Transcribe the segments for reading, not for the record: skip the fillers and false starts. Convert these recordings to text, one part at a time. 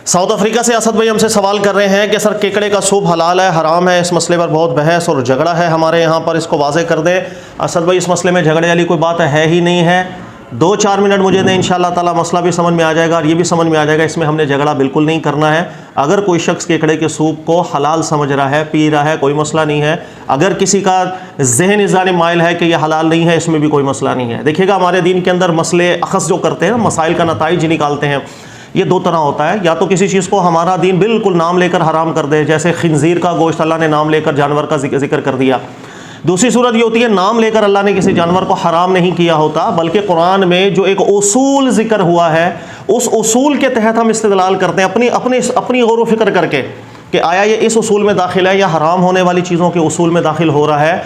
South Africa سے اسد بھائی ہم سے سوال کر رہے ہیں کہ سر کیکڑے کا سوپ حلال ہے حرام ہے؟ اس مسئلے پر بہت بحث اور جھگڑا ہے ہمارے یہاں پر، اس کو واضح کر دیں۔ اسد بھائی اس مسئلے میں جھگڑے والی کوئی بات ہے ہی نہیں ہے، 2-4 منٹ مجھے دیں، انشاءاللہ تعالی مسئلہ بھی سمجھ میں آ جائے گا اور یہ بھی سمجھ میں آ جائے گا، اس میں ہم نے جھگڑا بالکل نہیں کرنا ہے۔ اگر کوئی شخص کیکڑے کے سوپ کو حلال سمجھ رہا ہے، پی رہا ہے، کوئی مسئلہ نہیں ہے۔ اگر کسی کا ذہن اس جانب مائل ہے کہ یہ حلال نہیں ہے، اس میں بھی کوئی مسئلہ نہیں ہے۔ دیکھیے گا ہمارے دین کے اندر مسئلے اخذ جو کرتے ہیں، مسائل کا نتائج نکالتے ہیں، یہ 2 طرح ہوتا ہے۔ یا تو کسی چیز کو ہمارا دین بالکل نام لے کر حرام کر دے، جیسے خنزیر کا گوشت اللہ نے نام لے کر جانور کا ذکر کر دیا۔ دوسری صورت یہ ہوتی ہے نام لے کر اللہ نے کسی جانور کو حرام نہیں کیا ہوتا، بلکہ قرآن میں جو ایک اصول ذکر ہوا ہے اس اصول کے تحت ہم استدلال کرتے ہیں اپنی غور و فکر کر کے کہ آیا یہ اس اصول میں داخل ہے یا حرام ہونے والی چیزوں کے اصول میں داخل ہو رہا ہے،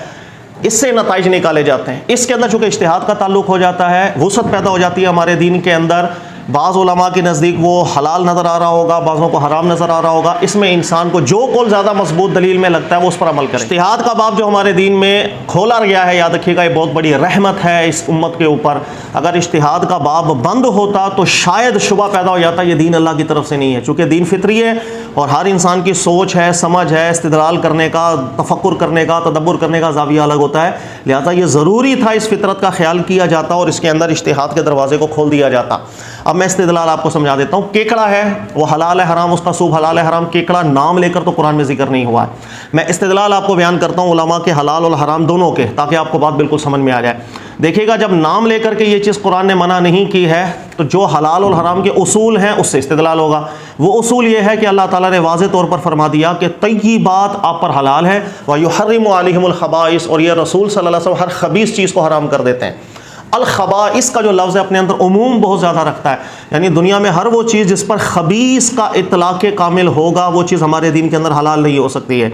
اس سے نتائج نکالے جاتے ہیں۔ اس کے اندر چونکہ اجتہاد کا تعلق ہو جاتا ہے، وسعت پیدا ہو جاتی ہے ہمارے دین کے اندر۔ بعض علماء کے نزدیک وہ حلال نظر آ رہا ہوگا، بعضوں کو حرام نظر آ رہا ہوگا، اس میں انسان کو جو قول زیادہ مضبوط دلیل میں لگتا ہے وہ اس پر عمل کرے۔ اجتہاد کا باب جو ہمارے دین میں کھولا گیا ہے، یاد رکھیے گا یہ بہت بڑی رحمت ہے اس امت کے اوپر۔ اگر اجتہاد کا باب بند ہوتا تو شاید شبہ پیدا ہو جاتا یہ دین اللہ کی طرف سے نہیں ہے، چونکہ دین فطری ہے اور ہر انسان کی سوچ ہے، سمجھ ہے، استدلال کرنے کا، تفکر کرنے کا، تدبر کرنے کا زاویہ الگ ہوتا ہے، لہذا یہ ضروری تھا اس فطرت کا خیال کیا جاتا اور اس کے اندر اجتہاد کے دروازے کو کھول دیا جاتا۔ اب میں استدلال آپ کو سمجھا دیتا ہوں۔ کیکڑا ہے وہ حلال ہے حرام، اس کا سوپ حلال ہے حرام، کیکڑا نام لے کر تو قرآن میں ذکر نہیں ہوا ہے۔ میں استدلال آپ کو بیان کرتا ہوں علماء کے حلال اور حرام دونوں کے، تاکہ آپ کو بات بالکل سمجھ میں آ جائے۔ دیکھیے گا جب نام لے کر کے یہ چیز قرآن نے منع نہیں کی ہے تو جو حلال اور حرام کے اصول ہیں اس سے استدلال ہوگا۔ وہ اصول یہ ہے کہ اللہ تعالیٰ نے واضح طور پر فرما دیا کہ طیبات آپ پر حلال ہے، وَيُحَرِّمُ عَلَيْهِمُ الْخَبَائِث، اور یہ رسول صلی اللہ علیہ وسلم ہر خبیث چیز کو حرام کر دیتے ہیں۔ الخبائث کا جو لفظ ہے اپنے اندر عموم بہت زیادہ رکھتا ہے، یعنی دنیا میں ہر وہ چیز جس پر خبیث کا اطلاق کامل ہوگا وہ چیز ہمارے دین کے اندر حلال نہیں ہو سکتی ہے،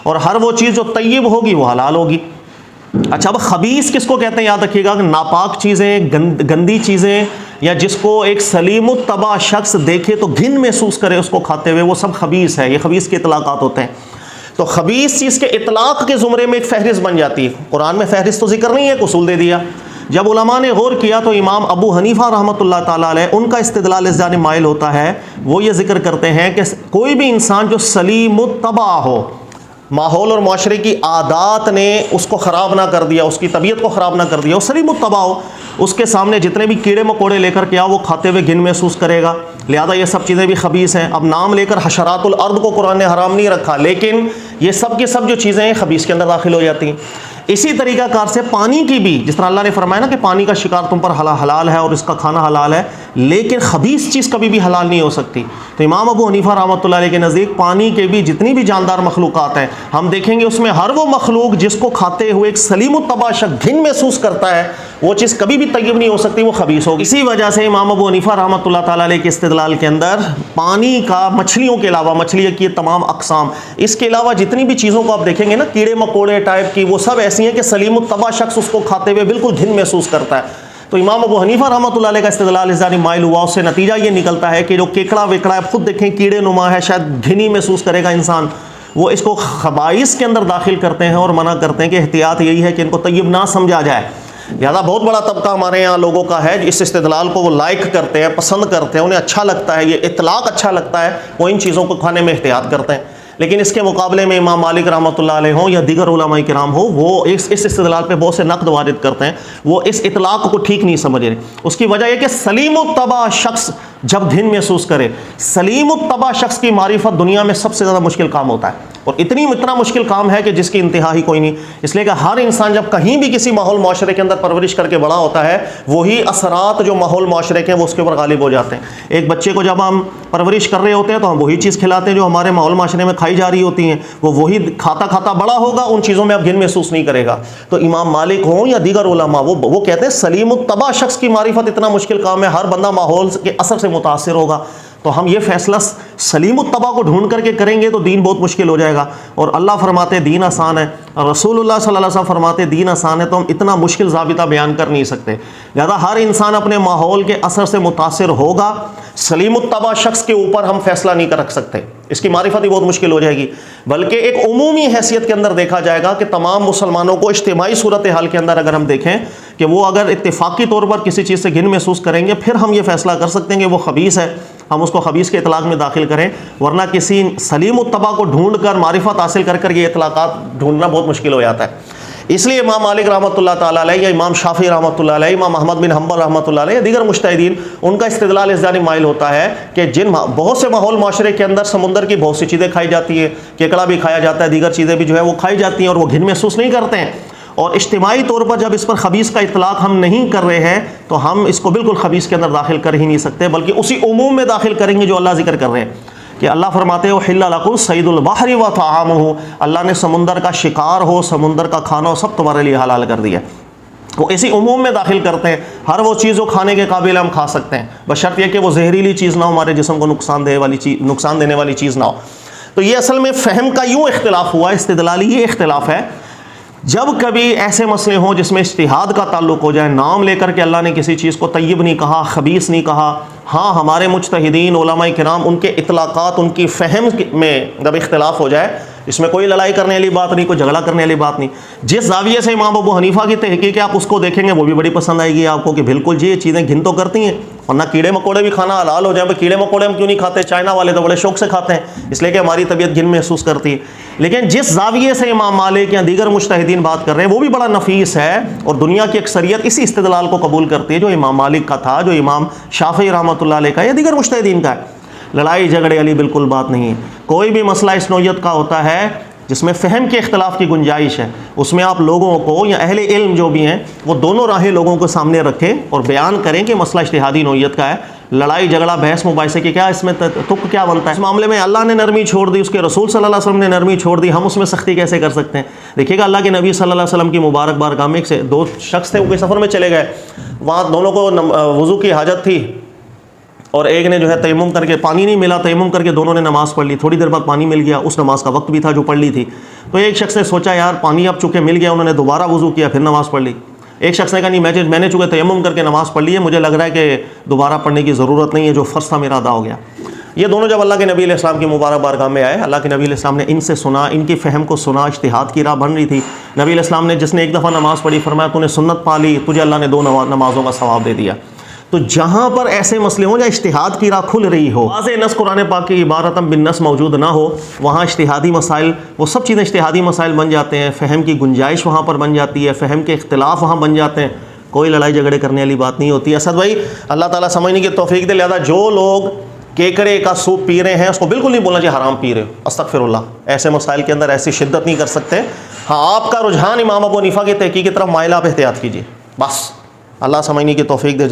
اور ہر وہ چیز جو طیب ہوگی وہ حلال ہوگی۔ اچھا اب خبیث کس کو کہتے ہیں؟ یاد رکھیے گا کہ ناپاک چیزیں، گندی چیزیں، یا جس کو ایک سلیم الطبع شخص دیکھے تو گھن محسوس کرے اس کو کھاتے ہوئے، وہ سب خبیث ہے، یہ خبیث کے اطلاقات ہوتے ہیں۔ تو خبیث چیز کے اطلاق کے زمرے میں ایک فہرست بن جاتی ہے۔ قرآن میں فہرست تو ذکر نہیں ہے، ایک اصول دے دیا۔ جب علماء نے غور کیا تو امام ابو حنیفہ رحمۃ اللہ تعالیٰ علیہ ان کا استدلال اس جانب مائل ہوتا ہے، وہ یہ ذکر کرتے ہیں کہ کوئی بھی انسان جو سلیم الطبع ہو، ماحول اور معاشرے کی عادات نے اس کو خراب نہ کر دیا، اس کی طبیعت کو خراب نہ کر دیا، وہ سلیم الطبع ہو، اس کے سامنے جتنے بھی کیڑے مکوڑے لے کر کے وہ کھاتے ہوئے گھن محسوس کرے گا، لہذا یہ سب چیزیں بھی خبیث ہیں۔ اب نام لے کر حشرات الارض کو قرآن نے حرام نہیں رکھا، لیکن یہ سب کی سب جو چیزیں ہیں خبیث کے اندر داخل ہو جاتی ہیں۔ اسی طریقہ کار سے پانی کی بھی، جس طرح اللہ نے فرمایا نا کہ پانی کا شکار تم پر حلال ہے اور اس کا کھانا حلال ہے، لیکن خبیث چیز کبھی بھی حلال نہیں ہو سکتی۔ تو امام ابو حنیفہ رحمۃ اللہ علیہ کے نزدیک پانی کے بھی جتنی بھی جاندار مخلوقات ہیں، ہم دیکھیں گے اس میں ہر وہ مخلوق جس کو کھاتے ہوئے ایک سلیم الطبع شخص گھن محسوس کرتا ہے، وہ چیز کبھی بھی طیب نہیں ہو سکتی، وہ خبیث ہوگی۔ اسی وجہ سے امام ابو حنیفہ رحمۃ اللہ تعالیٰ علیہ کے استدلال کے اندر پانی کا، مچھلیوں کے علاوہ، مچھلی کی یہ تمام اقسام، اس کے علاوہ جتنی بھی چیزوں کو آپ دیکھیں گے نا کیڑے مکوڑے ٹائپ کی، وہ سب ایسی ہیں کہ سلیم الطبع شخص اس کو کھاتے ہوئے بالکل گھن محسوس کرتا ہے۔ تو امام ابو حنیفہ رحمۃ اللہ علیہ کا استدلال اس جانب مائل ہوا، اس سے نتیجہ یہ نکلتا ہے کہ جو کیکڑا ویکڑا ہے، خود دیکھیں کیڑے نما ہے، شاید گھنی محسوس کرے گا انسان، وہ اس کو خبائث کے اندر داخل کرتے ہیں اور منع کرتے ہیں کہ احتیاط یہی ہے کہ ان کو طیب نہ سمجھا جائے۔ لہٰذا بہت بڑا طبقہ ہمارے یہاں لوگوں کا ہے اس استدلال کو وہ لائک کرتے ہیں، پسند کرتے ہیں، انہیں اچھا لگتا ہے، یہ اطلاق اچھا لگتا ہے، وہ ان چیزوں کو کھانے میں احتیاط کرتے ہیں۔ لیکن اس کے مقابلے میں امام مالک رحمۃ اللہ علیہ ہوں یا دیگر علماء کرام ہوں، وہ اس استدلال پہ بہت سے نقد وارد کرتے ہیں، وہ اس اطلاق کو ٹھیک نہیں سمجھ رہے۔ اس کی وجہ یہ کہ سلیم الطبع شخص جب گھن محسوس کرے، سلیم الطبع شخص کی معرفت دنیا میں سب سے زیادہ مشکل کام ہوتا ہے، اور اتنا مشکل کام ہے کہ جس کی انتہا ہی کوئی نہیں۔ اس لیے کہ ہر انسان جب کہیں بھی کسی ماحول معاشرے کے اندر پرورش کر کے بڑا ہوتا ہے، وہی اثرات جو ماحول معاشرے کے ہیں وہ اس کے اوپر غالب ہو جاتے ہیں۔ ایک بچے کو جب ہم پرورش کر رہے ہوتے ہیں تو ہم وہی چیز کھلاتے ہیں جو ہمارے ماحول معاشرے میں کھائی جا رہی ہوتی ہیں، وہ وہی کھاتا کھاتا بڑا ہوگا، ان چیزوں میں اب گھن محسوس نہیں کرے گا۔ تو امام مالک ہوں یا دیگر علماء وہ کہتے ہیں سلیم الطبع شخص کی معرفت اتنا مشکل کام ہے، ہر بندہ ماحول کے اثر سے متاثر ہوگا، تو ہم یہ فیصلہ سلیم الطبع کو ڈھونڈ کر کے کریں گے تو دین بہت مشکل ہو جائے گا۔ اور اللہ فرماتے ہیں دین آسان ہے، رسول اللہ صلی اللہ علیہ وسلم فرماتے دین آسان ہے، تو ہم اتنا مشکل ضابطہ بیان کر نہیں سکتے. لہذا ہر انسان اپنے ماحول کے اثر سے متاثر ہوگا. سلیم الطبع شخص کے اوپر ہم فیصلہ نہیں کر سکتے، اس کی معرفت ہی بہت مشکل ہو جائے گی. بلکہ ایک عمومی حیثیت کے اندر دیکھا جائے گا کہ تمام مسلمانوں کو اجتماعی صورتحال کے اندر اگر ہم دیکھیں کہ وہ اگر اتفاقی طور پر کسی چیز سے گھن محسوس کریں گے، پھر ہم یہ فیصلہ کر سکتے ہیں کہ وہ خبیث ہے، ہم اس کو خبیث کے اطلاق میں داخل کریں. ورنہ کسی سلیم الطبع کو ڈھونڈ کر معرفت حاصل کر کر یہ اطلاقات ڈھونڈنا بہت مشکل ہو جاتا ہے. اس لیے امام مالک رحمۃ اللہ تعالیٰ علیہ یا امام شافعی رحمۃ اللہ علیہ، امام احمد بن حنبل رحمۃ اللہ علیہ یا دیگر مجتہدین، ان کا استدلال اس جانب مائل ہوتا ہے کہ جن بہت سے ماحول معاشرے کے اندر سمندر کی بہت سی چیزیں کھائی جاتی ہیں، کیکڑا بھی کھایا جاتا ہے، دیگر چیزیں بھی جو ہے وہ کھائی جاتی ہیں اور وہ گھن محسوس نہیں کرتے ہیں. اور اجتماعی طور پر جب اس پر خبیث کا اطلاق ہم نہیں کر رہے ہیں تو ہم اس کو بالکل خبیث کے اندر داخل کر ہی نہیں سکتے، بلکہ اسی عموم میں داخل کریں گے جو اللہ ذکر کر رہے ہیں. کہ اللہ فرماتے ہو حل لکم صید البحر وطعامہ، اللہ نے سمندر کا شکار ہو، سمندر کا کھانا ہو، سب تمہارے لیے حلال کر دیا. وہ اسی عموم میں داخل کرتے ہیں. ہر وہ چیز جو کھانے کے قابل ہم کھا سکتے ہیں، بشرط یہ کہ وہ زہریلی چیز نہ ہو، ہمارے جسم کو نقصان دینے والی چیز نہ ہو. تو یہ اصل میں فہم کا یوں اختلاف ہوا، استدلالی یہ اختلاف ہے. جب کبھی ایسے مسئلے ہوں جس میں اجتہاد کا تعلق ہو جائے، نام لے کر کے اللہ نے کسی چیز کو طیب نہیں کہا، خبیث نہیں کہا، ہاں ہمارے مجتہدین علماء کرام ان کے اطلاقات، ان کی فہم میں جب اختلاف ہو جائے، اس میں کوئی لڑائی کرنے والی بات نہیں، کوئی جھگڑا کرنے والی بات نہیں. جس زاویے سے امام ابو حنیفہ کی تحقیق ہے آپ اس کو دیکھیں گے، وہ بھی بڑی پسند آئے گی آپ کو کہ بالکل جی یہ چیزیں گھن تو کرتی ہیں، ورنہ کیڑے مکوڑے بھی کھانا حلال ہو جائیں. کیڑے مکوڑے ہم کیوں نہیں کھاتے؟ چائنا والے تو بڑے شوق سے کھاتے ہیں، اس لیے کہ ہماری طبیعت گھن محسوس کرتی ہے. لیکن جس زاویے سے امام مالک یا دیگر مجتہدین بات کر رہے ہیں وہ بھی بڑا نفیس ہے، اور دنیا کی اکثریت اسی استدلال کو قبول کرتی ہے جو امام مالک کا تھا، جو امام شافعی رحمۃ اللہ علیہ کا یا دیگر مجتہدین کا ہے. لڑائی جھگڑے والی بالکل بات نہیں ہے. کوئی بھی مسئلہ اس نوعیت کا ہوتا ہے جس میں فہم کے اختلاف کی گنجائش ہے، اس میں آپ لوگوں کو یا اہل علم جو بھی ہیں وہ دونوں راہیں لوگوں کو سامنے رکھیں اور بیان کریں کہ مسئلہ اجتہادی نوعیت کا ہے. لڑائی جھگڑا بحث مباحثے کی کیا اس میں تک کیا بنتا ہے؟ اس معاملے میں اللہ نے نرمی چھوڑ دی، اس کے رسول صلی اللہ علیہ وسلم نے نرمی چھوڑ دی، ہم اس میں سختی کیسے کر سکتے ہیں؟ دیکھیے گا اللہ کے نبی صلی اللہ علیہ وسلم کی مبارک بارگاہ میں دو شخص تھے، وہ کوئی سفر میں چلے گئے، وہاں دونوں کو وضو کی حاجت تھی، اور ایک نے جو ہے تیمم کر کے، پانی نہیں ملا، تیمم کر کے دونوں نے نماز پڑھ لی. تھوڑی دیر بعد پانی مل گیا، اس نماز کا وقت بھی تھا جو پڑھ لی تھی. تو ایک شخص نے سوچا یار پانی اب چونکہ مل گیا، انہوں نے دوبارہ وضو کیا، پھر نماز پڑھ لی. ایک شخص نے کہا نہیں میں نے چونکہ تیمم کر کے نماز پڑھ لی ہے، مجھے لگ رہا ہے کہ دوبارہ پڑھنے کی ضرورت نہیں ہے، جو فرض تھا میرا ادا ہو گیا. یہ دونوں جب اللہ کے نبی علیہ السلام کی مبارک بارگاہ میں آئے، اللہ کے نبی علیہ السلام نے ان سے سنا، ان کی فہم کو سنا، اجتہاد کی راہ بن رہی تھی. نبی علیہ السلام نے جس نے ایک دفعہ نماز پڑھی فرمایا تو نے سنت پا لی، تجھے اللہ نے 2 نمازوں کا ثواب دے دیا. تو جہاں پر ایسے مسئلے ہوں جہاں اجتہاد کی راہ کھل رہی ہو، واضح نص قرآن پاک کی عبارتاً بالنص موجود نہ ہو، وہاں اجتہادی مسائل، وہ سب چیزیں اجتہادی مسائل بن جاتے ہیں. فہم کی گنجائش وہاں پر بن جاتی ہے، فہم کے اختلاف وہاں بن جاتے ہیں. کوئی لڑائی جھگڑے کرنے والی بات نہیں ہوتی. اسد بھائی اللہ تعالیٰ سمجھنے کی توفیق دے. لہذا جو لوگ کیکڑے کا سوپ پی رہے ہیں اس کو بالکل نہیں بولنا چاہیے حرام پی رہے ہو، استغفر اللہ. ایسے مسائل کے اندر ایسی شدت نہیں کر سکتے. ہاں آپ کا رجحان امام ابو حنیفہ کی تحقیق کی طرف مائل، آپ احتیاط کیجیے بس. اللہ سمجھنے کی توفیق دے.